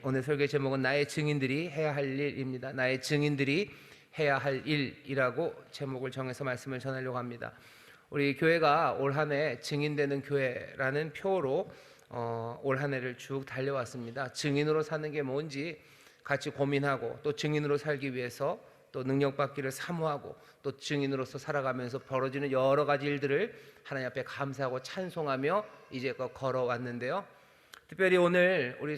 오늘 설교 제목은 나의 증인들이 해야 할 일입니다. 나의 증인들이 해야 할 일이라고 제목을 정해서 말씀을 전하려고 합니다. 우리 교회가 올 한 해 증인되는 교회라는 표로 올 한 해를 쭉 달려왔습니다. 증인으로 사는 게 뭔지 같이 고민하고, 또 증인으로 살기 위해서 또 능력받기를 사모하고, 또 증인으로서 살아가면서 벌어지는 여러 가지 일들을 하나님 앞에 감사하고 찬송하며 이제껏 걸어왔는데요. 특별히 오늘 우리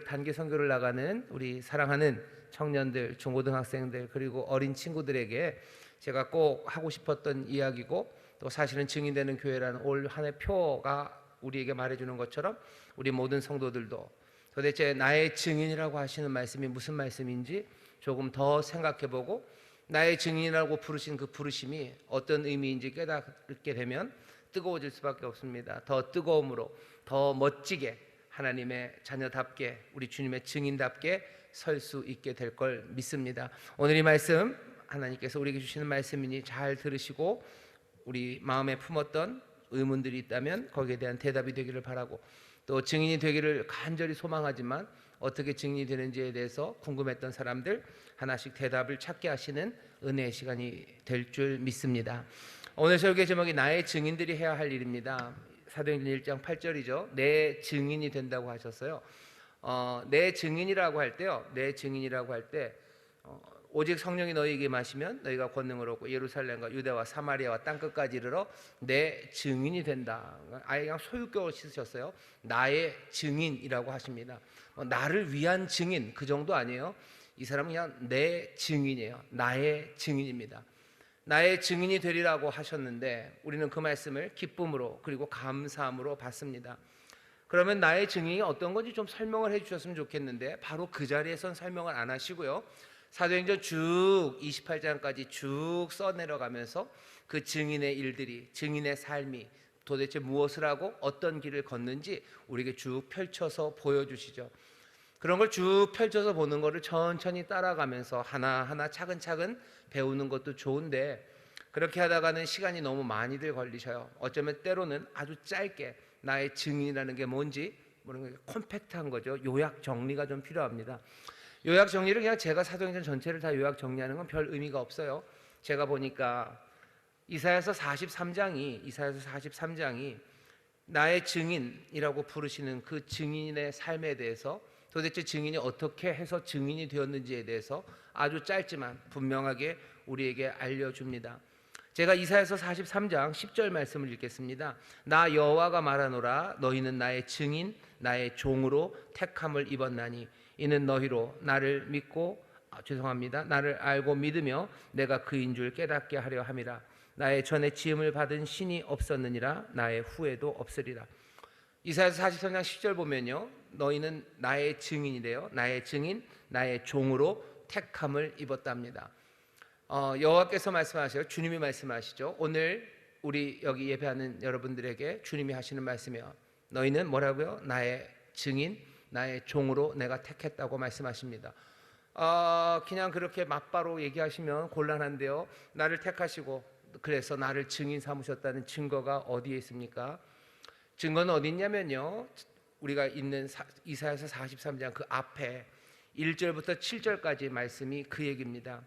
단기 선교를 나가는 우리 사랑하는 청년들, 중고등학생들, 그리고 어린 친구들에게 제가 꼭 하고 싶었던 이야기고, 또 사실은 증인되는 교회라는 올 한 해 표가 우리에게 말해주는 것처럼 우리 모든 성도들도 도대체 나의 증인이라고 하시는 말씀이 무슨 말씀인지 조금 더 생각해보고, 나의 증인이라고 부르신 그 부르심이 어떤 의미인지 깨닫게 되면 뜨거워질 수밖에 없습니다. 더 뜨거움으로, 더 멋지게 하나님의 자녀답게, 우리 주님의 증인답게 설 수 있게 될 걸 믿습니다. 오늘 이 말씀 하나님께서 우리에게 주시는 말씀이니 잘 들으시고, 우리 마음에 품었던 의문들이 있다면 거기에 대한 대답이 되기를 바라고, 또 증인이 되기를 간절히 소망하지만 어떻게 증인이 되는지에 대해서 궁금했던 사람들 하나씩 대답을 찾게 하시는 은혜의 시간이 될 줄 믿습니다. 오늘 설교 제목이 나의 증인들이 해야 할 일입니다. 사도행전 1장 8절이죠. 내 증인이 된다고 하셨어요. 내 증인이라고 할 때요, 내 증인이라고 할 때 오직 성령이 너희에게 임하시면 너희가 권능을 얻고 예루살렘과 유대와 사마리아와 땅끝까지 이르러 내 증인이 된다. 아예 그냥 소유격을 쓰셨어요. 나의 증인이라고 하십니다. 나를 위한 증인, 그 정도 아니에요. 이 사람은 그냥 내 증인이에요. 나의 증인입니다. 나의 증인이 되리라고 하셨는데 우리는 그 말씀을 기쁨으로 그리고 감사함으로 받습니다. 그러면 나의 증인이 어떤 건지 좀 설명을 해주셨으면 좋겠는데 바로 그 자리에선 설명을 안 하시고요, 사도행전 쭉 28장까지 쭉 써내려가면서 그 증인의 일들이, 증인의 삶이 도대체 무엇을 하고 어떤 길을 걷는지 우리에게 쭉 펼쳐서 보여주시죠. 그런 걸 쭉 펼쳐서 보는 거를 천천히 따라가면서 하나하나 차근차근 배우는 것도 좋은데, 그렇게 하다가는 시간이 너무 많이들 걸리셔요. 어쩌면 때로는 아주 짧게 나의 증인이라는 게 뭔지 모르는 게 컴팩트한 거죠. 요약 정리가 좀 필요합니다. 요약 정리를 그냥 제가 사도행전 전체를 다 요약 정리하는 건 별 의미가 없어요. 제가 보니까 이사야서 43장이 나의 증인이라고 부르시는 그 증인의 삶에 대해서, 도대체 증인이 어떻게 해서 증인이 되었는지에 대해서 아주 짧지만 분명하게 우리에게 알려줍니다. 제가 이사야서 43장 10절 말씀을 읽겠습니다. 나 여호와가 말하노라, 너희는 나의 증인, 나의 종으로 택함을 입었나니 이는 너희로 나를 나를 알고 믿으며 내가 그인 줄 깨닫게 하려 함이라. 나의 전에 지음을 받은 신이 없었느니라, 나의 후에도 없으리라. 이사야서 43장 10절 보면요, 너희는 나의 증인이래요. 나의 증인, 나의 종으로 택함을 입었답니다. 여호와께서 말씀하셔요. 주님이 말씀하시죠. 오늘 우리 여기 예배하는 여러분들에게 주님이 하시는 말씀이에요. 너희는 뭐라고요? 나의 증인, 나의 종으로 내가 택했다고 말씀하십니다. 그냥 그렇게 맞바로 얘기하시면 곤란한데요, 나를 택하시고 그래서 나를 증인 삼으셨다는 증거가 어디에 있습니까? 증거는 어디 있냐면요, 우리가 있는 이사야서 43장 그 앞에 1절부터 7절까지 말씀이 그 얘기입니다.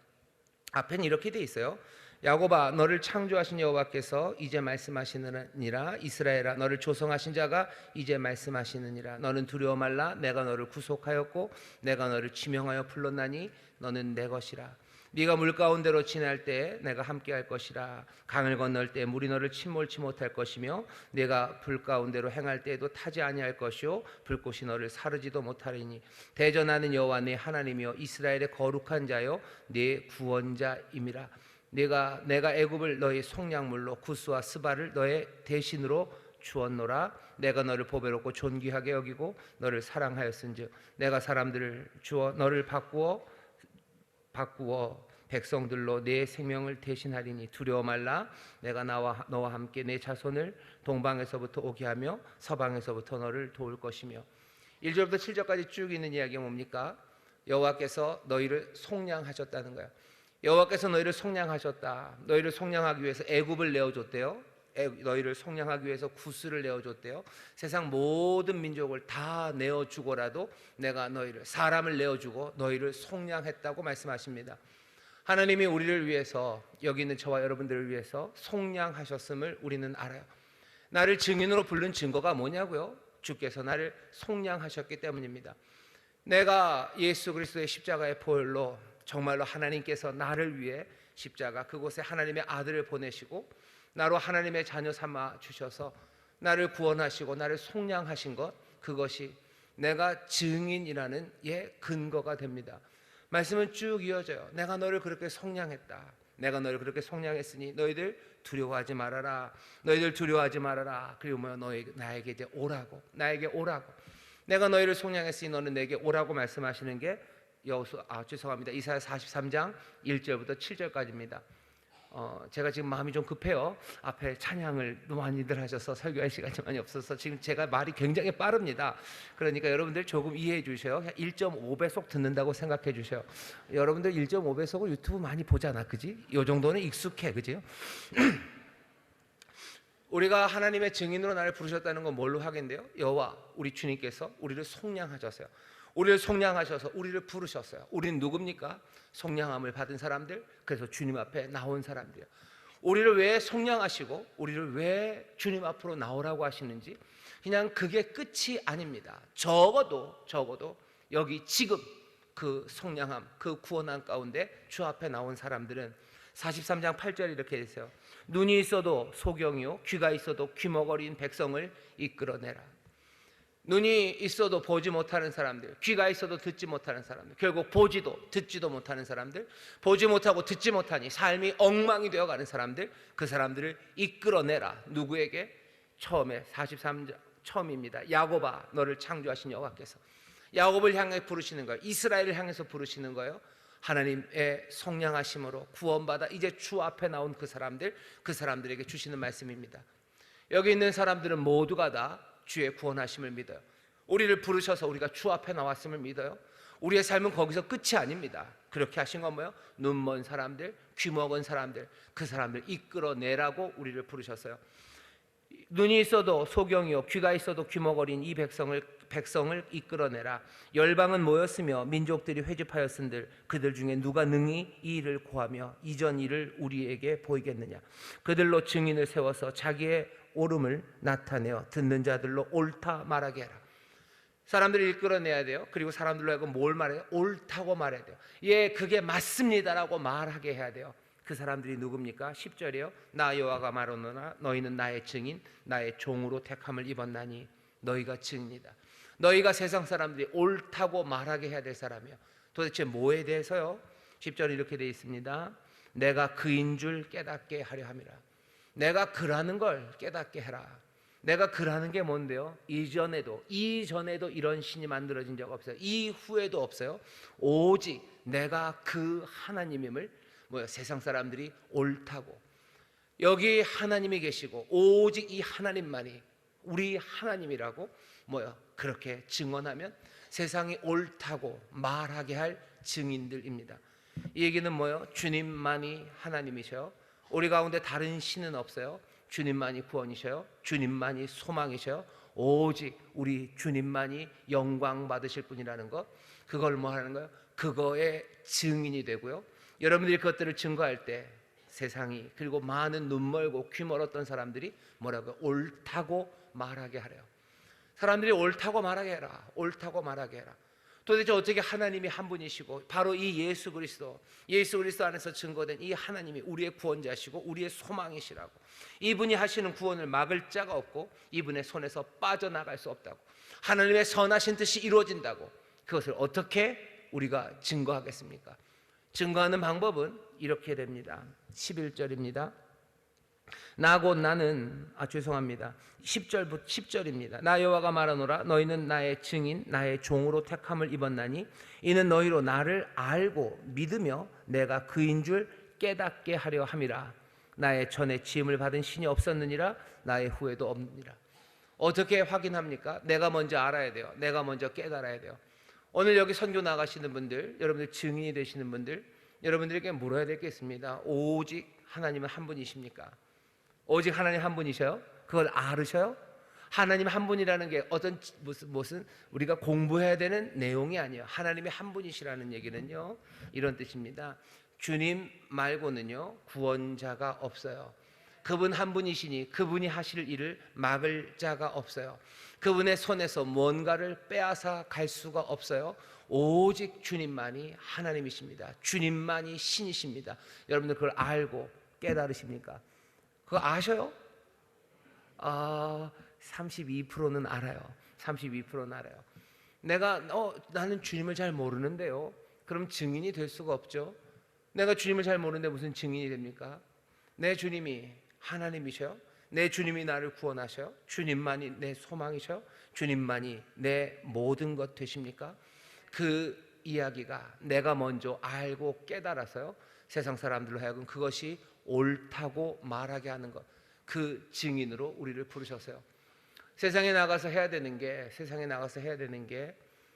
앞에는 이렇게 돼 있어요. 야곱아, 너를 창조하신 여호와께서 이제 말씀하시느니라. 이스라엘아, 너를 조성하신 자가 이제 말씀하시느니라. 너는 두려워 말라. 내가 너를 구속하였고 내가 너를 지명하여 불렀나니 너는 내 것이라. 네가 물 가운데로 지날 때 내가 함께할 것이라. 강을 건널 때 물이 너를 침몰치 못할 것이며 네가 불 가운데로 행할 때에도 타지 아니할 것이요 불꽃이 너를 사르지도 못하리니 대전하는 여호와 네 하나님이여 이스라엘의 거룩한 자여 네 구원자임이라. 내가 애굽을 너의 속량물로 구스와 스바를 너의 대신으로 주었노라. 내가 너를 보배롭고 존귀하게 여기고 너를 사랑하였은즉 내가 사람들을 주어 너를 바꾸어 백성들로 내 생명을 대신하리니 두려워 말라. 내가 너와 함께 내 자손을 동방에서부터 오게 하며 서방에서부터 너를 도울 것이며. 1절부터 7절까지 쭉 있는 이야기가 뭡니까? 여호와께서 너희를 속량하셨다는 거예요. 여호와께서 너희를 속량하셨다. 너희를 속량하기 위해서 애굽을 내어줬대요. 너희를 속량하기 위해서 구스를 내어줬대요. 세상 모든 민족을 다 내어주고라도 내가 너희를, 사람을 내어주고 너희를 속량했다고 말씀하십니다. 하나님이 우리를 위해서, 여기 있는 저와 여러분들을 위해서 속량하셨음을 우리는 알아요. 나를 증인으로 부른 증거가 뭐냐고요? 주께서 나를 속량하셨기 때문입니다. 내가 예수 그리스도의 십자가의 보혈로 정말로 하나님께서 나를 위해 십자가 그곳에 하나님의 아들을 보내시고 나로 하나님의 자녀 삼아 주셔서 나를 구원하시고 나를 속량하신 것, 그것이 내가 증인이라는 근거가 됩니다. 말씀은 쭉 이어져요. 내가 너를 그렇게 속량했다. 내가 너를 그렇게 속량했으니 너희들 두려워하지 말아라. 너희들 두려워하지 말아라. 그리고 나에게 이제 오라고. 나에게 오라고. 내가 너희를 속량했으니 너는 내게 오라고 말씀하시는 게 이사야 43장 1절부터 7절까지입니다. 제가 지금 마음이 좀 급해요. 앞에 찬양을 많이들 하셔서 설교할 시간이 많이 없어서 지금 제가 말이 굉장히 빠릅니다. 그러니까 여러분들 조금 이해해 주셔요. 1.5배속 듣는다고 생각해 주셔요. 여러분들 1.5배속을 유튜브 많이 보잖아, 그지? 이 정도는 익숙해, 그지요? 우리가 하나님의 증인으로 나를 부르셨다는 건 뭘로 하겠는데요? 여호와 우리 주님께서 우리를 속량하셨어요. 우리를 속량하셔서 우리를 부르셨어요. 우리는 누굽니까? 속량함을 받은 사람들, 그래서 주님 앞에 나온 사람들이에요. 우리를 왜 속량하시고 우리를 왜 주님 앞으로 나오라고 하시는지, 그냥 그게 끝이 아닙니다. 적어도 여기 지금 그 속량함, 그 구원함 가운데 주 앞에 나온 사람들은 43장 8절 이렇게 했어요. 눈이 있어도 소경이요 귀가 있어도 귀머거리인 백성을 이끌어내라. 눈이 있어도 보지 못하는 사람들, 귀가 있어도 듣지 못하는 사람들, 결국 보지도 듣지도 못하는 사람들, 보지 못하고 듣지 못하니 삶이 엉망이 되어가는 사람들, 그 사람들을 이끌어내라. 누구에게? 처음에 43장 처음입니다. 야곱아 너를 창조하신 여호와께서 야곱을 향해 부르시는 거예요. 이스라엘을 향해서 부르시는 거예요. 하나님의 속량하심으로 구원받아 이제 주 앞에 나온 그 사람들에게 주시는 말씀입니다. 여기 있는 사람들은 모두가 다 주의 구원하심을 믿어요. 우리를 부르셔서 우리가 주 앞에 나왔음을 믿어요. 우리의 삶은 거기서 끝이 아닙니다. 그렇게 하신 건 뭐예요? 눈먼 사람들, 귀먹은 사람들, 그 사람들 이끌어내라고 우리를 부르셨어요. 눈이 있어도 소경이요 귀가 있어도 귀머거린 이 백성을 이끌어내라. 열방은 모였으며 민족들이 회집하였은들 그들 중에 누가 능히 이 일을 고하며 이전 일을 우리에게 보이겠느냐. 그들로 증인을 세워서 자기의 옳음을 나타내어 듣는 자들로 옳다 말하게 해라. 사람들을 이끌어내야 돼요. 그리고 사람들로 하여금 뭘 말해요? 옳다고 말해야 돼요. 예, 그게 맞습니다라고 말하게 해야 돼요. 그 사람들이 누굽니까? 10절이에요. 나 여호와가 말하노라 너희는 나의 증인 나의 종으로 택함을 입었나니 너희가 증인이다. 너희가 세상 사람들이 옳다고 말하게 해야 될 사람이에요. 도대체 뭐에 대해서요? 10절에 이렇게 되어 있습니다. 내가 그인 줄 깨닫게 하려 함이라. 내가 그라는 걸 깨닫게 해라. 내가 그라는 게 뭔데요? 이전에도 이런 신이 만들어진 적 없어요. 이후에도 없어요. 오직 내가 그 하나님임을 세상 사람들이 옳다고, 여기 하나님이 계시고 오직 이 하나님만이 우리 하나님이라고 그렇게 증언하면 세상이 옳다고 말하게 할 증인들입니다. 이 얘기는 주님만이 하나님이셔요. 우리 가운데 다른 신은 없어요. 주님만이 구원이셔요. 주님만이 소망이셔요. 오직 우리 주님만이 영광 받으실 분이라는 것, 그걸 하는 거예요? 그거의 증인이 되고요. 여러분들이 그것들을 증거할 때 세상이, 그리고 많은 눈멀고 귀멀었던 사람들이 옳다고 말하게 하래요. 사람들이 옳다고 말하게 해라. 옳다고 말하게 해라. 도대체 어떻게 하나님이 한 분이시고 바로 이 예수 그리스도 안에서 증거된 이 하나님이 우리의 구원자시고 우리의 소망이시라고, 이분이 하시는 구원을 막을 자가 없고 이분의 손에서 빠져나갈 수 없다고, 하나님의 선하신 뜻이 이루어진다고, 그것을 어떻게 우리가 증거하겠습니까? 증거하는 방법은 이렇게 됩니다. 11절입니다. 나는 10절입니다. 나 여호와가 말하노라 너희는 나의 증인 나의 종으로 택함을 입었나니 이는 너희로 나를 알고 믿으며 내가 그인 줄 깨닫게 하려 함이라. 나의 전에 지음을 받은 신이 없었느니라 나의 후에도 없느니라. 어떻게 확인합니까? 내가 먼저 알아야 돼요. 내가 먼저 깨달아야 돼요. 오늘 여기 선교 나가시는 분들, 여러분들 증인이 되시는 분들, 여러분들에게 물어야 되겠습니다. 오직 하나님은 한 분이십니까? 오직 하나님 한 분이셔요? 그걸 알으셔요? 하나님 한 분이라는 게 어떤 무슨 우리가 공부해야 되는 내용이 아니에요. 하나님이 한 분이시라는 얘기는요, 이런 뜻입니다. 주님 말고는요 구원자가 없어요. 그분 한 분이시니 그분이 하실 일을 막을 자가 없어요. 그분의 손에서 뭔가를 빼앗아 갈 수가 없어요. 오직 주님만이 하나님이십니다. 주님만이 신이십니다. 여러분들 그걸 알고 깨달으십니까? 그거 아셔요? 32%는 알아요. 32%는 알아요. 내가 나는 주님을 잘 모르는데요. 그럼 증인이 될 수가 없죠. 내가 주님을 잘 모르는데 무슨 증인이 됩니까? 내 주님이 하나님이셔요. 내 주님이 나를 구원하셔요. 주님만이 내 소망이셔요. 주님만이 내 모든 것 되십니까? 그 이야기가 내가 먼저 알고 깨달아서요, 세상 사람들로 하여금 그것이 옳다고 말하게 하는 것, 그 증인으로 우리를 부르셨어요. 세상에 나가서 해야 되는 게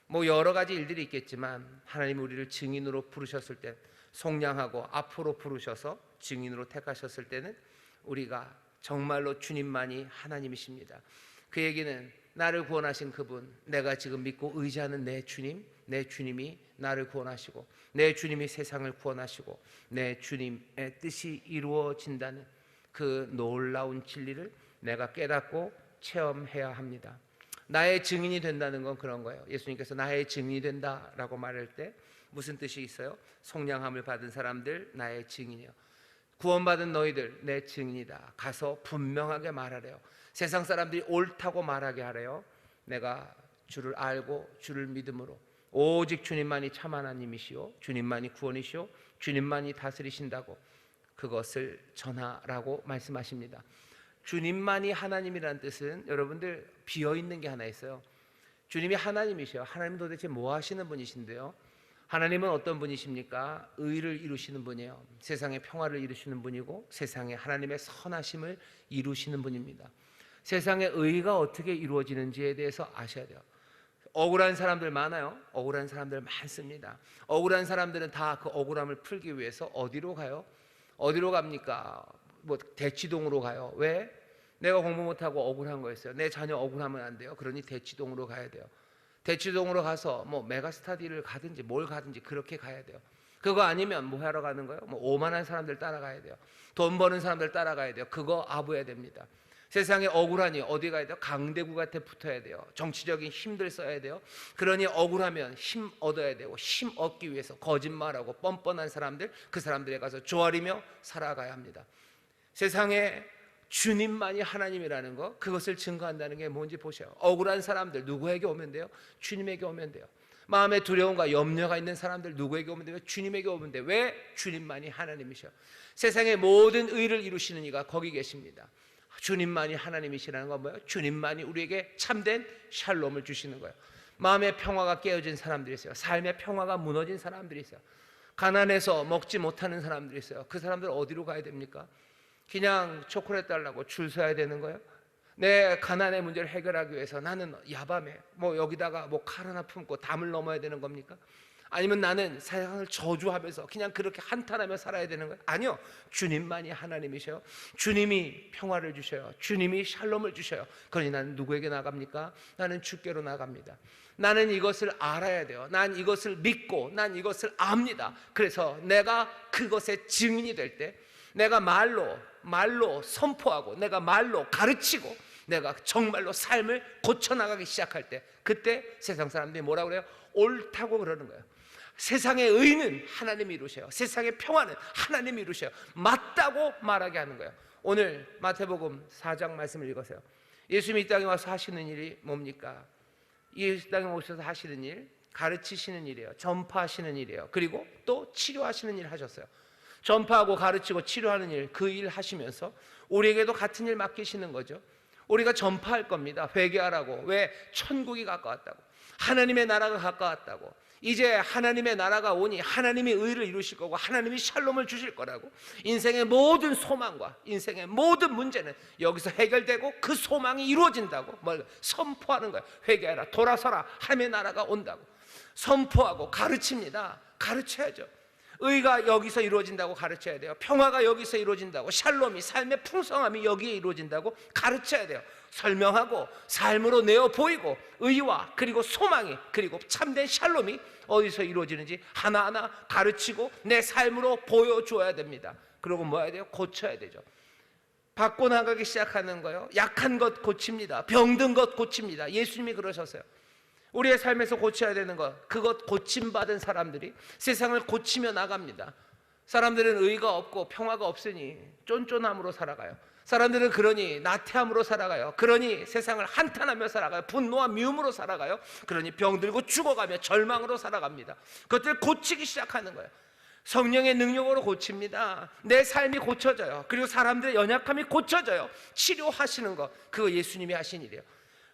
뭐 여러 가지 일들이 있겠지만, 하나님이 우리를 증인으로 부르셨을 때, 속량하고 앞으로 부르셔서 증인으로 택하셨을 때는 우리가 정말로 주님만이 하나님이십니다. 그 얘기는 나를 구원하신 그분, 내가 지금 믿고 의지하는 내 주님이 나를 구원하시고, 내 주님이 세상을 구원하시고, 내 주님의 뜻이 이루어진다는 그 놀라운 진리를 내가 깨닫고 체험해야 합니다. 나의 증인이 된다는 건 그런 거예요. 예수님께서 나의 증인이 된다라고 말할 때 무슨 뜻이 있어요? 속량함을 받은 사람들 나의 증인이요. 구원받은 너희들 내 증인이다. 가서 분명하게 말하래요. 세상 사람들이 옳다고 말하게 하래요. 내가 주를 알고 주를 믿음으로 오직 주님만이 참 하나님이시오, 주님만이 구원이시오, 주님만이 다스리신다고 그것을 전하라고 말씀하십니다. 주님만이 하나님이라는 뜻은 여러분들 비어있는 게 하나 있어요. 주님이 하나님이셔요. 하나님은 도대체 뭐 하시는 분이신데요? 하나님은 어떤 분이십니까? 의를 이루시는 분이에요. 세상의 평화를 이루시는 분이고, 세상에 하나님의 선하심을 이루시는 분입니다. 세상의 의가 어떻게 이루어지는지에 대해서 아셔야 돼요. 억울한 사람들 많아요. 억울한 사람들 많습니다. 억울한 사람들은 다 그 억울함을 풀기 위해서 어디로 가요? 어디로 갑니까? 뭐 대치동으로 가요. 왜? 내가 공부 못하고 억울한 거였어요. 내 자녀 억울하면 안 돼요. 그러니 대치동으로 가야 돼요. 대치동으로 가서 뭐 메가스타디를 가든지 뭘 가든지 그렇게 가야 돼요. 그거 아니면 뭐 하러 가는 거예요? 뭐 오만한 사람들 따라가야 돼요. 돈 버는 사람들 따라가야 돼요. 그거 아부해야 됩니다. 세상에 억울하니 어디 가야 돼요? 강대국 곁에 붙어야 돼요. 정치적인 힘들 써야 돼요. 그러니 억울하면 힘 얻어야 되고, 힘 얻기 위해서 거짓말하고 뻔뻔한 사람들, 그 사람들에 가서 조아리며 살아가야 합니다. 세상에 주님만이 하나님이라는 거, 그것을 증거한다는 게 뭔지 보세요. 억울한 사람들 누구에게 오면 돼요? 주님에게 오면 돼요. 마음에 두려움과 염려가 있는 사람들 누구에게 오면 돼요? 주님에게 오면 돼요. 왜? 주님만이 하나님이셔. 세상의 모든 의를 이루시는 이가 거기 계십니다. 주님만이 하나님이시라는 건 뭐예요? 주님만이 우리에게 참된 샬롬을 주시는 거예요. 마음의 평화가 깨어진 사람들이 있어요. 삶의 평화가 무너진 사람들이 있어요. 가난해서 먹지 못하는 사람들이 있어요. 그 사람들 어디로 가야 됩니까? 그냥 초콜릿 달라고 줄 서야 되는 거예요? 내 가난의 문제를 해결하기 위해서 나는 야밤에 뭐 여기다가 뭐 칼 하나 품고 담을 넘어야 되는 겁니까? 아니면 나는 세상을 저주하면서 그냥 그렇게 한탄하며 살아야 되는 거예요? 아니요. 주님만이 하나님이셔요. 주님이 평화를 주셔요. 주님이 샬롬을 주셔요. 그러니 나는 누구에게 나갑니까? 나는 주께로 나갑니다. 나는 이것을 알아야 돼요. 난 이것을 믿고 난 이것을 압니다. 그래서 내가 그것의 증인이 될 때, 내가 말로 선포하고 내가 말로 가르치고 내가 정말로 삶을 고쳐나가기 시작할 때, 그때 세상 사람들이 뭐라고 그래요? 옳다고 그러는 거예요. 세상의 의는 하나님이 이루셔요. 세상의 평화는 하나님이 이루셔요. 맞다고 말하게 하는 거예요. 오늘 마태복음 4장 말씀을 읽으세요. 예수님이 이 땅에 와서 하시는 일이 뭡니까? 이 땅에 오셔서 하시는 일, 가르치시는 일이에요. 전파하시는 일이에요. 그리고 또 치료하시는 일 하셨어요. 전파하고 가르치고 치료하는 일, 그 일 하시면서 우리에게도 같은 일 맡기시는 거죠. 우리가 전파할 겁니다. 회개하라고. 왜? 천국이 가까웠다고, 하나님의 나라가 가까웠다고, 이제 하나님의 나라가 오니 하나님이 의를 이루실 거고 하나님이 샬롬을 주실 거라고, 인생의 모든 소망과 인생의 모든 문제는 여기서 해결되고 그 소망이 이루어진다고 뭘 선포하는 거예요. 회개하라, 돌아서라, 하나님의 나라가 온다고 선포하고 가르칩니다. 가르쳐야죠. 의가 여기서 이루어진다고 가르쳐야 돼요. 평화가 여기서 이루어진다고, 샬롬이, 삶의 풍성함이 여기에 이루어진다고 가르쳐야 돼요. 설명하고 삶으로 내어 보이고, 의와 그리고 소망이 그리고 참된 샬롬이 어디서 이루어지는지 하나하나 가르치고 내 삶으로 보여줘야 됩니다. 그리고 뭐 해야 돼요? 고쳐야 되죠. 바꿔나가기 시작하는 거예요. 약한 것 고칩니다. 병든 것 고칩니다. 예수님이 그러셨어요. 우리의 삶에서 고쳐야 되는 것, 그것 고침받은 사람들이 세상을 고치며 나갑니다. 사람들은 의가 없고 평화가 없으니 쫀쫀함으로 살아가요. 사람들은 그러니 나태함으로 살아가요. 그러니 세상을 한탄하며 살아가요. 분노와 미움으로 살아가요. 그러니 병들고 죽어가며 절망으로 살아갑니다. 그것들을 고치기 시작하는 거예요. 성령의 능력으로 고칩니다. 내 삶이 고쳐져요. 그리고 사람들의 연약함이 고쳐져요. 치료하시는 것, 그거 예수님이 하신 일이에요.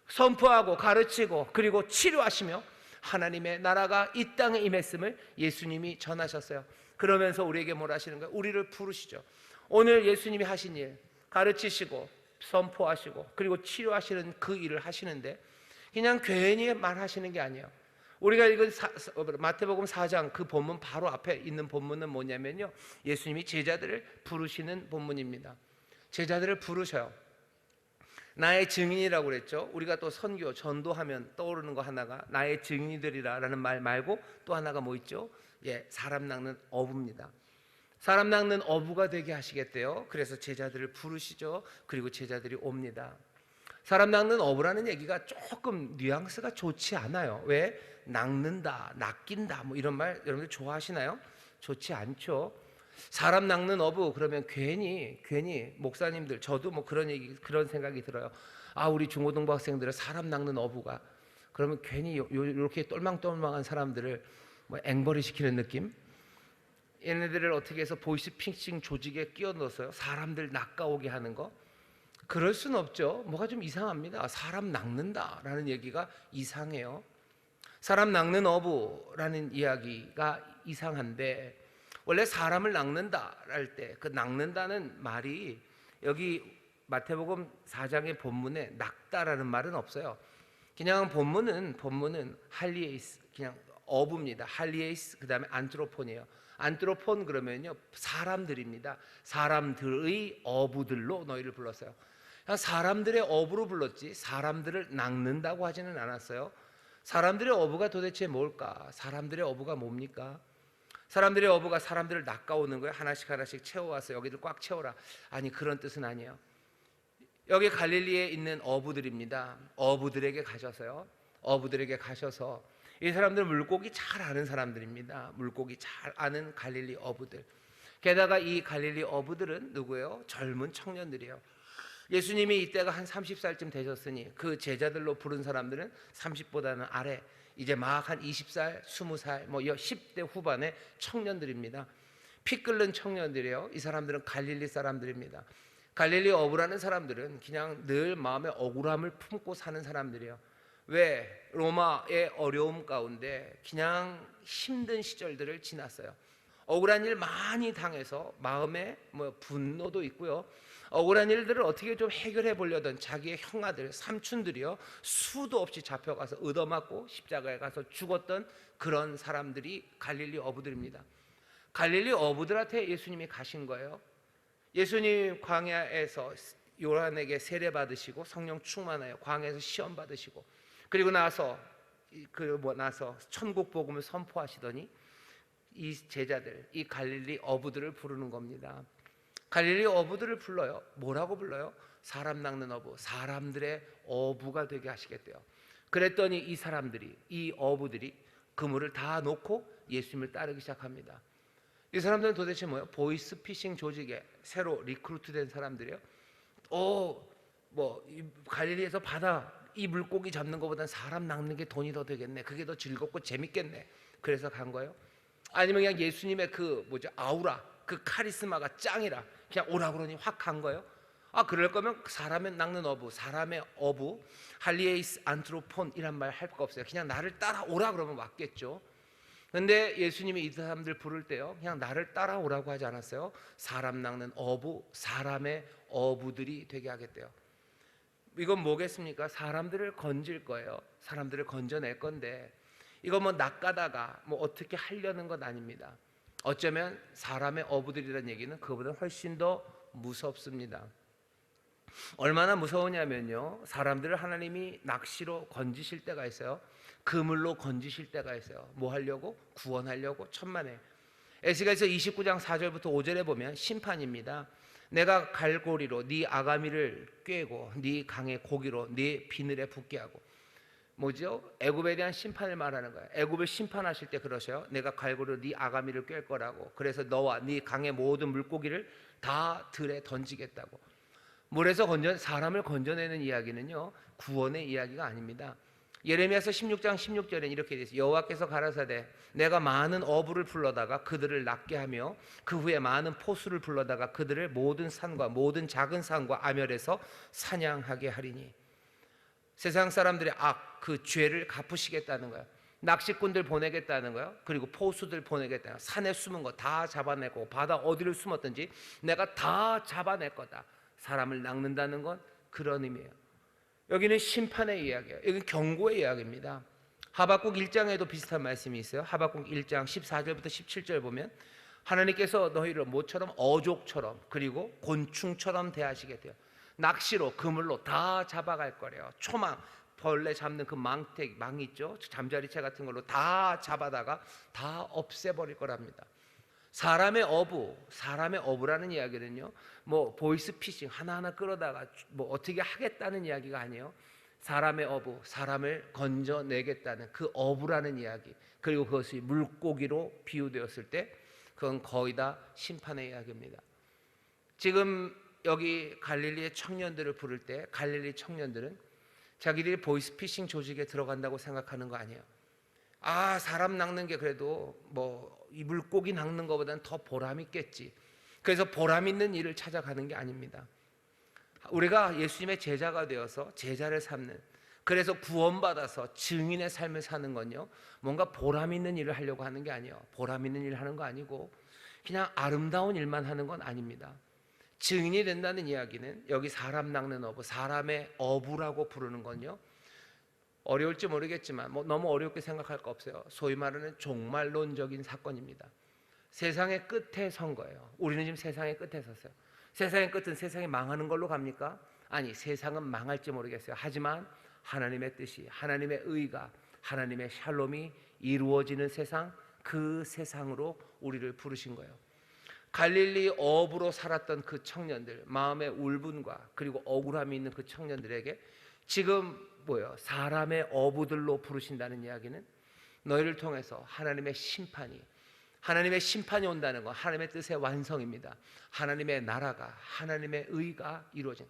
선포하고 가르치고 그리고 치료하시며 하나님의 나라가 이 땅에 임했음을 예수님이 전하셨어요. 그러면서 우리에게 뭘 하시는 거예요? 우리를 부르시죠. 오늘 예수님이 하신 일, 가르치시고 선포하시고 그리고 치료하시는 그 일을 하시는데 그냥 괜히 말하시는 게 아니에요. 우리가 읽은 마태복음 4장 그 본문 바로 앞에 있는 본문은 뭐냐면요, 예수님이 제자들을 부르시는 본문입니다. 제자들을 부르셔요. 나의 증인이라고 그랬죠. 우리가 또 선교, 전도하면 떠오르는 거 하나가 나의 증인들이라는 말 말고 또 하나가 뭐 있죠? 사람 낚는 어부입니다. 사람 낚는 어부가 되게 하시겠대요. 그래서 제자들을 부르시죠. 그리고 제자들이 옵니다. 사람 낚는 어부라는 얘기가 조금 뉘앙스가 좋지 않아요. 왜? 낚는다, 낚인다 뭐 이런 말 여러분들 좋아하시나요? 좋지 않죠. 사람 낚는 어부 그러면 괜히 목사님들, 저도 뭐 그런 생각이 들어요. 아, 우리 중고등부 학생들은 사람 낚는 어부가, 그러면 괜히 이렇게 똘망똘망한 사람들을 뭐 앵벌이 시키는 느낌? 얘네들을 어떻게 해서 보이스피싱 조직에 끼워 넣어서요 사람들 낚아오게 하는 거? 그럴 수는 없죠. 뭐가 좀 이상합니다. 사람 낚는다라는 얘기가 이상해요. 사람 낚는 어부라는 이야기가 이상한데, 원래 사람을 낚는다 할 때 그 낚는다는 말이 여기 마태복음 4장의 본문에 낚다라는 말은 없어요. 그냥 본문은 할리에이스, 그냥 어부입니다. 할리에이스, 그 다음에 안트로폰이에요. 안트로폰 그러면요 사람들입니다. 사람들의 어부들로 너희를 불렀어요. 그냥 사람들의 어부로 불렀지 사람들을 낚는다고 하지는 않았어요. 사람들의 어부가 도대체 뭘까? 사람들의 어부가 뭡니까? 사람들의 어부가 사람들을 낚아오는 거예요. 하나씩 채워와서 여기를 꽉 채워라. 아니, 그런 뜻은 아니에요. 여기 갈릴리에 있는 어부들입니다. 어부들에게 가셔서 이 사람들은 물고기 잘 아는 사람들입니다. 물고기 잘 아는 갈릴리 어부들. 게다가 이 갈릴리 어부들은 누구예요? 젊은 청년들이에요. 예수님이 이때가 한 30살쯤 되셨으니 그 제자들로 부른 사람들은 30보다는 아래, 이제 막 한 20살, 20살, 뭐 10대 후반의 청년들입니다. 피 끓는 청년들이에요. 이 사람들은 갈릴리 사람들입니다. 갈릴리 어부라는 사람들은 그냥 늘 마음에 억울함을 품고 사는 사람들이에요. 왜? 로마의 어려움 가운데 그냥 힘든 시절들을 지났어요. 억울한 일 많이 당해서 마음에 뭐 분노도 있고요. 억울한 일들을 어떻게 좀 해결해 보려던 자기의 형아들, 삼촌들이요 수도 없이 잡혀가서 얻어맞고 십자가에 가서 죽었던 그런 사람들이 갈릴리 어부들입니다. 갈릴리 어부들한테 예수님이 가신 거예요. 예수님 광야에서 요한에게 세례 받으시고 성령 충만하여 광야에서 시험 받으시고 그리고 나서 천국 복음을 선포하시더니 이 제자들, 이 갈릴리 어부들을 부르는 겁니다. 갈릴리 어부들을 불러요. 뭐라고 불러요? 사람 낚는 어부, 사람들의 어부가 되게 하시겠대요. 그랬더니 이 사람들이, 이 어부들이 그물을 다 놓고 예수님을 따르기 시작합니다. 이 사람들은 도대체 뭐예요? 보이스피싱 조직에 새로 리크루트된 사람들이에요. 갈릴리에서 바다 이 물고기 잡는 것보단 사람 낚는 게 돈이 더 되겠네. 그게 더 즐겁고 재밌겠네. 그래서 간 거예요. 아니면 그냥 예수님의 아우라, 그 카리스마가 짱이라 그냥 오라 그러니 확 간 거예요. 그럴 거면 사람의 낚는 어부, 사람의 어부, 할리에이스 안트로폰이란 말 할 거 없어요. 그냥 나를 따라오라 그러면 왔겠죠. 근데 예수님이 이 사람들 부를 때요 그냥 나를 따라오라고 하지 않았어요. 사람 낚는 어부, 사람의 어부들이 되게 하겠대요. 이건 뭐겠습니까? 사람들을 건질 거예요. 사람들을 건져낼 건데 이거 뭐 낚아다가 뭐 어떻게 하려는 건 아닙니다. 어쩌면 사람의 어부들이라는 얘기는 그보다 훨씬 더 무섭습니다. 얼마나 무서우냐면요, 사람들을 하나님이 낚시로 건지실 때가 있어요. 그물로 건지실 때가 있어요. 뭐 하려고? 구원하려고. 천만에. 에스겔서 29장 4절부터 5절에 보면 심판입니다. 내가 갈고리로 네 아가미를 꿰고 네 강의 고기로 네 비늘에 붓게 하고. 뭐죠? 애굽에 대한 심판을 말하는 거예요. 애굽을 심판하실 때 그러셔요. 내가 갈고리로 네 아가미를 꿰 거라고. 그래서 너와 네 강의 모든 물고기를 다 들에 던지겠다고. 물에서 사람을 건져내는 이야기는요, 구원의 이야기가 아닙니다. 예레미야서 16장 16절에는 이렇게 되어 있어요. 여호와께서 가라사대 내가 많은 어부를 불러다가 그들을 낫게 하며 그 후에 많은 포수를 불러다가 그들을 모든 산과 모든 작은 산과 아멸에서 사냥하게 하리니. 세상 사람들의 그 죄를 갚으시겠다는 거예요. 낚시꾼들 보내겠다는 거예요. 그리고 포수들 보내겠다는 거예요. 산에 숨은 거 다 잡아내고 바다 어디를 숨었든지 내가 다 잡아낼 거다. 사람을 낚는다는 건 그런 의미예요. 여기는 심판의 이야기예요. 여기는 경고의 이야기입니다. 하박국 1장에도 비슷한 말씀이 있어요. 하박국 1장 14절부터 17절 보면 하나님께서 너희를 모처럼 어족처럼 그리고 곤충처럼 대하시겠대요. 낚시로 그물로 다 잡아갈 거래요. 초망, 벌레 잡는 그 망 있죠? 잠자리채 같은 걸로 다 잡아다가 다 없애버릴 거랍니다. 사람의 어부라는 이야기는요, 뭐 보이스 피싱 하나하나 끌어다가 뭐 어떻게 하겠다는 이야기가 아니에요. 사람의 어부, 사람을 건져내겠다는 그 어부라는 이야기, 그리고 그것이 물고기로 비유되었을 때 그건 거의 다 심판의 이야기입니다. 지금 여기 갈릴리의 청년들을 부를 때 갈릴리 청년들은 자기들이 보이스 피싱 조직에 들어간다고 생각하는 거 아니에요. 사람 낚는 게 그래도 뭐 이 물고기 낚는 것보다는 더 보람 있겠지. 그래서 보람 있는 일을 찾아가는 게 아닙니다. 우리가 예수님의 제자가 되어서 제자를 삼는, 그래서 구원받아서 증인의 삶을 사는 건요, 뭔가 보람 있는 일을 하려고 하는 게 아니에요. 보람 있는 일을 하는 거 아니고 그냥 아름다운 일만 하는 건 아닙니다. 증인이 된다는 이야기는 여기 사람 낚는 어부, 사람의 어부라고 부르는 건요, 어려울지 모르겠지만 뭐 너무 어렵게 생각할 거 없어요. 소위 말하는 종말론적인 사건입니다. 세상의 끝에 선 거예요. 우리는 지금 세상의 끝에 섰어요. 세상의 끝은 세상이 망하는 걸로 갑니까? 아니, 세상은 망할지 모르겠어요. 하지만 하나님의 뜻이, 하나님의 의가, 하나님의 샬롬이 이루어지는 세상, 그 세상으로 우리를 부르신 거예요. 갈릴리 어부로 살았던 그 청년들, 마음의 울분과 그리고 억울함이 있는 그 청년들에게 지금 사람의 어부들로 부르신다는 이야기는 너희를 통해서 하나님의 심판이 온다는 건 하나님의 뜻의 완성입니다. 하나님의 나라가, 하나님의 의가 이루어진,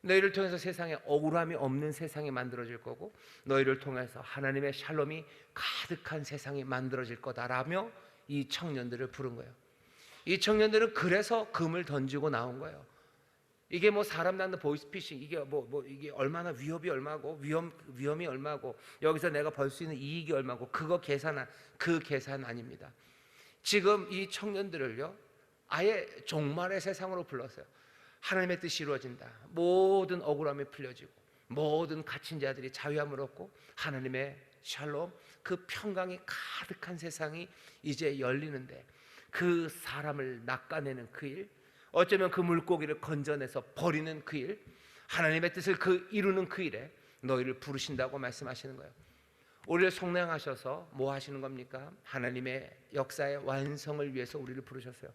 너희를 통해서 세상에 억울함이 없는 세상이 만들어질 거고 너희를 통해서 하나님의 샬롬이 가득한 세상이 만들어질 거다라며 이 청년들을 부른 거예요. 이 청년들은 그래서 금을 던지고 나온 거예요. 이게 뭐 사람 낳는 보이스피싱, 이게 이게 얼마나 위협이 얼마고 위험이 얼마고 여기서 내가 벌 수 있는 이익이 얼마고 그 계산 아닙니다. 지금 이 청년들을요, 아예 종말의 세상으로 불렀어요. 하나님의 뜻이 이루어진다. 모든 억울함이 풀려지고 모든 갇힌 자들이 자유함을 얻고 하나님의 샬롬, 그 평강이 가득한 세상이 이제 열리는데, 그 사람을 낚아내는 그 일, 어쩌면 그 물고기를 건져내서 버리는 그 일, 하나님의 뜻을 이루는 그 일에 너희를 부르신다고 말씀하시는 거예요. 우리를 속량하셔서 뭐 하시는 겁니까? 하나님의 역사의 완성을 위해서 우리를 부르셨어요.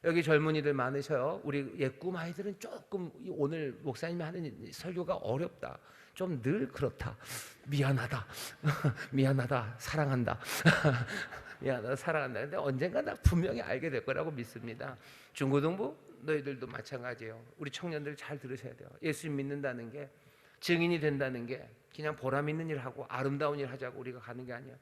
여기 젊은이들 많으셔요. 우리 옛 꿈아이들은 조금 오늘 목사님이 하는 설교가 어렵다, 좀 늘 그렇다, 미안하다 미안하다, 사랑한다 미안하다, 사랑한다. 근데 언젠가 나 분명히 알게 될 거라고 믿습니다. 중고등부 너희들도 마찬가지예요. 우리 청년들 잘 들으셔야 돼요. 예수님 믿는다는 게, 증인이 된다는 게 그냥 보람 있는 일 하고 아름다운 일 하자고 우리가 가는 게 아니에요.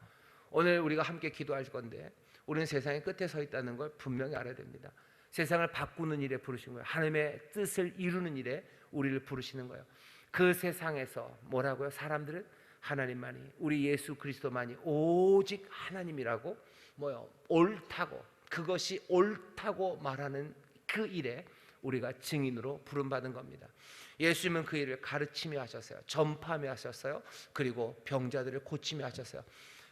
오늘 우리가 함께 기도할 건데 우리는 세상의 끝에 서 있다는 걸 분명히 알아야 됩니다. 세상을 바꾸는 일에 부르신 거예요. 하나님의 뜻을 이루는 일에 우리를 부르시는 거예요. 그 세상에서 뭐라고요? 사람들은 하나님만이, 우리 예수 그리스도만이 오직 하나님이라고 옳다고, 그것이 옳다고 말하는 그 일에 우리가 증인으로 부름받은 겁니다. 예수님은 그 일을 가르치며 하셨어요. 전파하며 하셨어요. 그리고 병자들을 고치며 하셨어요.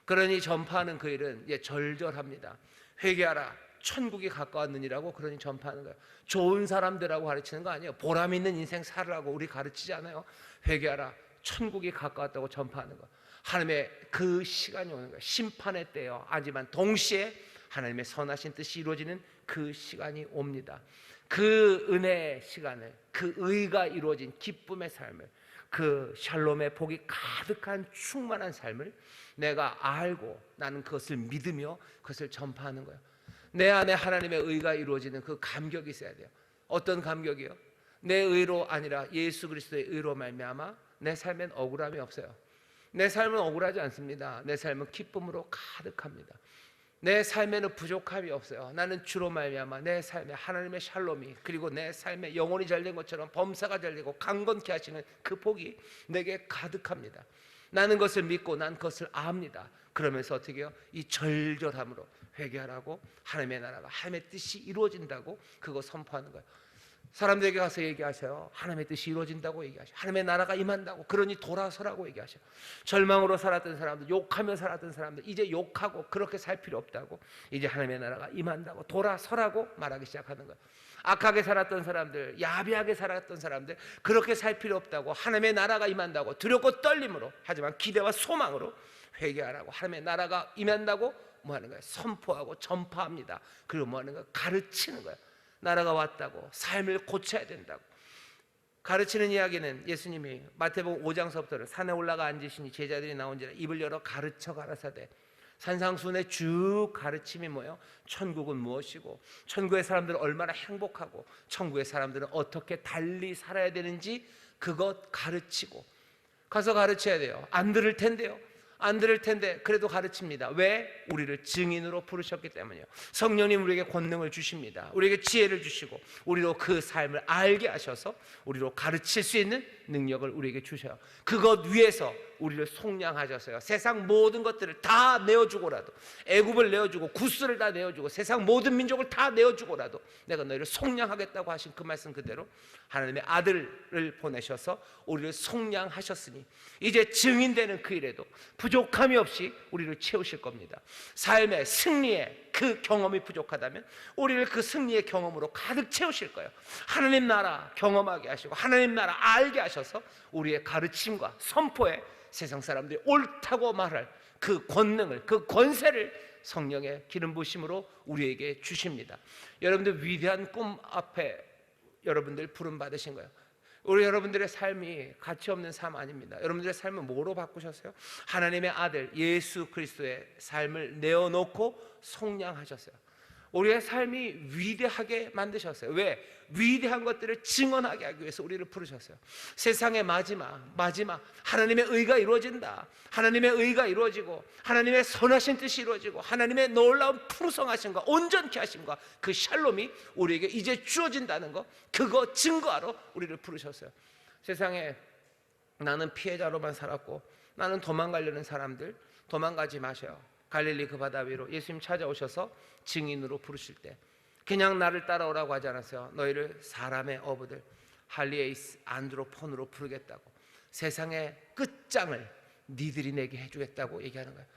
그러니 전파하는 그 일은 절절합니다. 회개하라, 천국이 가까웠느니라고 그러니 전파하는 거예요. 좋은 사람들하고 가르치는 거 아니에요. 보람 있는 인생 살으라고 우리 가르치지 않아요. 회개하라, 천국이 가까웠다고 전파하는 거. 하나님의 그 시간이 오는 거예요. 심판의 때요. 하지만 동시에 하나님의 선하신 뜻이 이루어지는 그 시간이 옵니다. 그 은혜의 시간을, 그 의가 이루어진 기쁨의 삶을, 그 샬롬의 복이 가득한 충만한 삶을 내가 알고 나는 그것을 믿으며 그것을 전파하는 거예요. 내 안에 하나님의 의가 이루어지는 그 감격이 있어야 돼요. 어떤 감격이요? 내 의로 아니라 예수 그리스도의 의로 말미암아 내 삶엔 억울함이 없어요. 내 삶은 억울하지 않습니다. 내 삶은 기쁨으로 가득합니다. 내 삶에는 부족함이 없어요. 나는 주로 말미암아 내 삶에 하나님의 샬롬이, 그리고 내 삶에 영혼이 잘된 것처럼 범사가 잘되고 강건케 하시는 그 복이 내게 가득합니다. 나는 그것을 믿고 난 그것을 압니다. 그러면서 어떻게 해요? 이 절절함으로 회개하라고, 하나님의 나라가, 하나님의 뜻이 이루어진다고 그거 선포하는 거예요. 사람들에게 가서 얘기하셔요. 하나님의 뜻이 이루어진다고 얘기하셔요. 하나님의 나라가 임한다고. 그러니 돌아서라고 얘기하셔요. 절망으로 살았던 사람들, 욕하며 살았던 사람들, 이제 욕하고 그렇게 살 필요 없다고, 이제 하나님의 나라가 임한다고 돌아서라고 말하기 시작하는 거예요. 악하게 살았던 사람들, 야비하게 살았던 사람들, 그렇게 살 필요 없다고, 하나님의 나라가 임한다고 두렵고 떨림으로, 하지만 기대와 소망으로 회개하라고, 하나님의 나라가 임한다고 뭐 하는 거예요? 선포하고 전파합니다. 그리고 뭐 하는 거예요? 가르치는 거예요. 나라가 왔다고, 삶을 고쳐야 된다고 가르치는 이야기는 예수님이 마태복음 5장서부터는 산에 올라가 앉으시니 제자들이 나온지라 입을 열어 가르쳐 가라사대. 산상수훈의 쭉 가르침이 뭐예요? 천국은 무엇이고, 천국의 사람들은 얼마나 행복하고, 천국의 사람들은 어떻게 달리 살아야 되는지 그것 가르치고, 가서 가르쳐야 돼요. 안 들을 텐데요. 안 들을 텐데 그래도 가르칩니다. 왜? 우리를 증인으로 부르셨기 때문이에요. 성령님 우리에게 권능을 주십니다. 우리에게 지혜를 주시고 우리로 그 삶을 알게 하셔서 우리로 가르칠 수 있는 능력을 우리에게 주셔요. 그것 위에서 우리를 속량하셔서요, 세상 모든 것들을 다 내어주고라도, 애굽을 내어주고 구스를 다 내어주고 세상 모든 민족을 다 내어주고라도 내가 너희를 속량하겠다고 하신 그 말씀 그대로 하나님의 아들을 보내셔서 우리를 속량하셨으니 이제 증인되는 그 일에도 부족함이 없이 우리를 채우실 겁니다. 삶의 승리의 그 경험이 부족하다면 우리를 그 승리의 경험으로 가득 채우실 거예요. 하나님 나라 경험하게 하시고 하나님 나라 알게 하셔서 우리의 가르침과 선포에 세상 사람들이 옳다고 말할 그 권능을, 그 권세를 성령의 기름 부으심으로 우리에게 주십니다. 여러분들 위대한 꿈 앞에 여러분들 부름 받으신 거예요. 우리 여러분들의 삶이 가치 없는 삶 아닙니다. 여러분들의 삶을 뭐로 바꾸셨어요? 하나님의 아들 예수 그리스도의 삶을 내어놓고 속량하셨어요. 우리의 삶이 위대하게 만드셨어요. 왜? 위대한 것들을 증언하게 하기 위해서 우리를 부르셨어요. 세상의 마지막 하나님의 의가 이루어진다. 하나님의 의가 이루어지고 하나님의 선하신 뜻이 이루어지고 하나님의 놀라운 풍성하심과 온전케 하심과 그 샬롬이 우리에게 이제 주어진다는 거, 그거 증거하러 우리를 부르셨어요. 세상에 나는 피해자로만 살았고 나는 도망가려는 사람들, 도망가지 마셔요. 갈릴리 그 바다 위로 예수님 찾아오셔서 증인으로 부르실 때 그냥 나를 따라오라고 하지 않았어요. 너희를 사람의 어부들, 할리에이스 안드로폰으로 부르겠다고, 세상의 끝장을 니들이 내게 해주겠다고 얘기하는 거예요.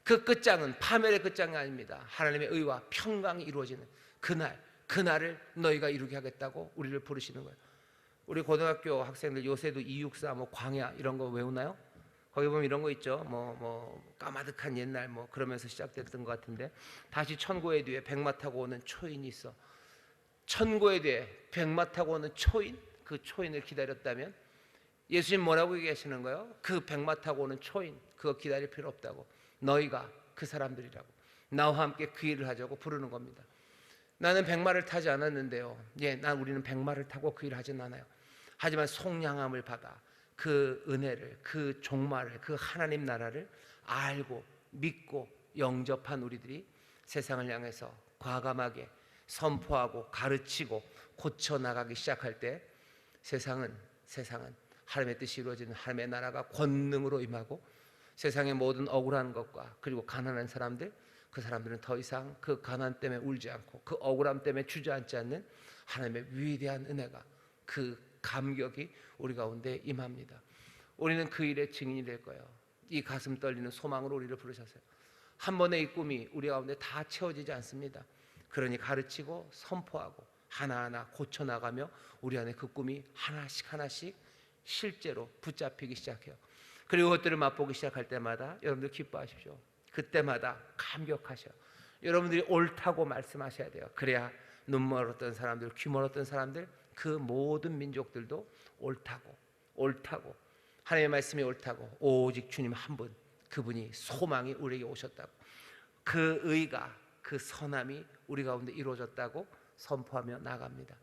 그 끝장은 파멸의 끝장이 아닙니다. 하나님의 의와 평강이 이루어지는 그날을 너희가 이루게 하겠다고 우리를 부르시는 거예요. 우리 고등학교 학생들 요새도 264 광야 이런 거 외우나요? 거기 보면 이런 거 있죠. 까마득한 옛날 그러면서 시작됐던 것 같은데, 다시 천고의 뒤에 백마 타고 오는 초인이 있어. 천고의 뒤에 백마 타고 오는 초인, 그 초인을 기다렸다면 예수님 뭐라고 얘기하시는 거예요? 그 백마 타고 오는 초인 그거 기다릴 필요 없다고, 너희가 그 사람들이라고, 나와 함께 그 일을 하자고 부르는 겁니다. 나는 백마를 타지 않았는데요. 우리는 백마를 타고 그 일을 하진 않아요. 하지만 속량함을 받아 그 은혜를, 그 종말을, 그 하나님 나라를 알고 믿고 영접한 우리들이 세상을 향해서 과감하게 선포하고 가르치고 고쳐나가기 시작할 때 세상은 하나님의 뜻이 이루어지는 하나님의 나라가 권능으로 임하고, 세상의 모든 억울한 것과 그리고 가난한 사람들, 그 사람들은 더 이상 그 가난 때문에 울지 않고 그 억울함 때문에 주저앉지 않는 하나님의 위대한 은혜가, 그 감격이 우리 가운데 임합니다. 우리는 그 일의 증인이 될 거예요. 이 가슴 떨리는 소망으로 우리를 부르셨어요. 한 번의 이 꿈이 우리 가운데 다 채워지지 않습니다. 그러니 가르치고 선포하고 하나하나 고쳐나가며 우리 안에 그 꿈이 하나씩 하나씩 실제로 붙잡히기 시작해요. 그리고 그것들을 맛보기 시작할 때마다 여러분들 기뻐하십시오. 그때마다 감격하셔. 여러분들이 옳다고 말씀하셔야 돼요. 그래야 눈 멀었던 사람들, 귀 멀었던 사람들, 그 모든 민족들도 옳다고 하나님의 말씀이 옳다고, 오직 주님 한 분, 그분이 소망이 우리에게 오셨다고, 그 의가, 그 선함이 우리 가운데 이루어졌다고 선포하며 나갑니다.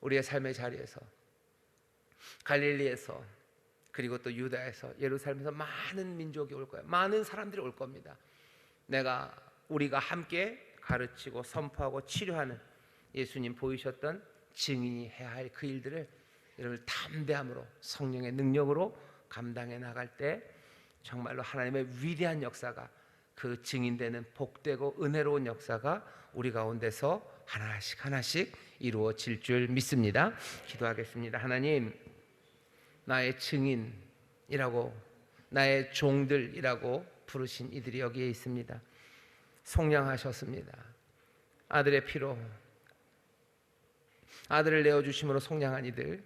우리의 삶의 자리에서, 갈릴리에서, 그리고 또 유다에서, 예루살렘에서 많은 민족이 올 거예요. 많은 사람들이 올 겁니다. 우리가 함께 가르치고 선포하고 치료하는 예수님 보이셨던 증인이 해야 할 그 일들을 여러분 담대함으로 성령의 능력으로 감당해 나갈 때 정말로 하나님의 위대한 역사가, 그 증인되는 복되고 은혜로운 역사가 우리 가운데서 하나씩 하나씩 이루어질 줄 믿습니다. 기도하겠습니다. 하나님, 나의 증인이라고, 나의 종들이라고 부르신 이들이 여기에 있습니다. 속량하셨습니다. 아들의 피로 아들을 내어주심으로 속량한 이들,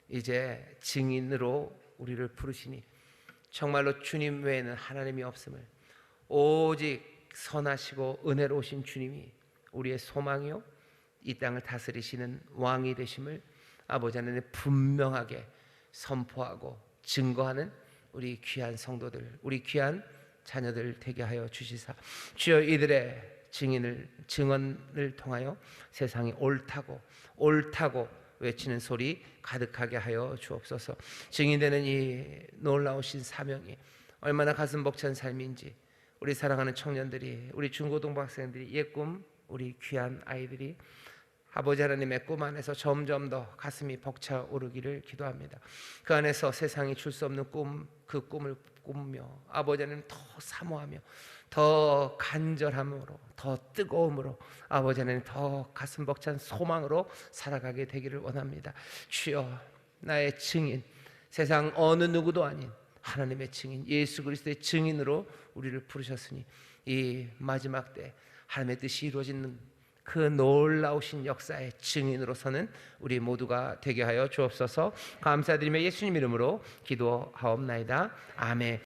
이제 증인으로 우리를 부르시니 정말로 주님 외에는 하나님이 없음을, 오직 선하시고 은혜로우신 주님이 우리의 소망이요 이 땅을 다스리시는 왕이 되심을 아버지 하나님 분명하게 선포하고 증거하는 우리 귀한 성도들, 우리 귀한 자녀들 되게 하여 주시사, 주여 이들의 증언을 통하여 세상이 옳다고 외치는 소리 가득하게 하여 주옵소서. 증인되는 이 놀라우신 사명이 얼마나 가슴 벅찬 삶인지 우리 사랑하는 청년들이, 우리 중고등부 학생들이, 옛꿈 우리 귀한 아이들이 아버지 하나님의 꿈 안에서 점점 더 가슴이 벅차오르기를 기도합니다. 그 안에서 세상이 줄 수 없는 꿈, 그 꿈을 꾸며 아버지 하나님 더 사모하며 더 간절함으로, 더 뜨거움으로, 아버지 하나님 더 가슴 벅찬 소망으로 살아가게 되기를 원합니다. 주여, 나의 증인, 세상 어느 누구도 아닌 하나님의 증인, 예수 그리스도의 증인으로 우리를 부르셨으니 이 마지막 때 하나님의 뜻이 이루어지는 그 놀라우신 역사의 증인으로서는 우리 모두가 되게 하여 주옵소서. 감사드리며 예수님 이름으로 기도하옵나이다. 아멘.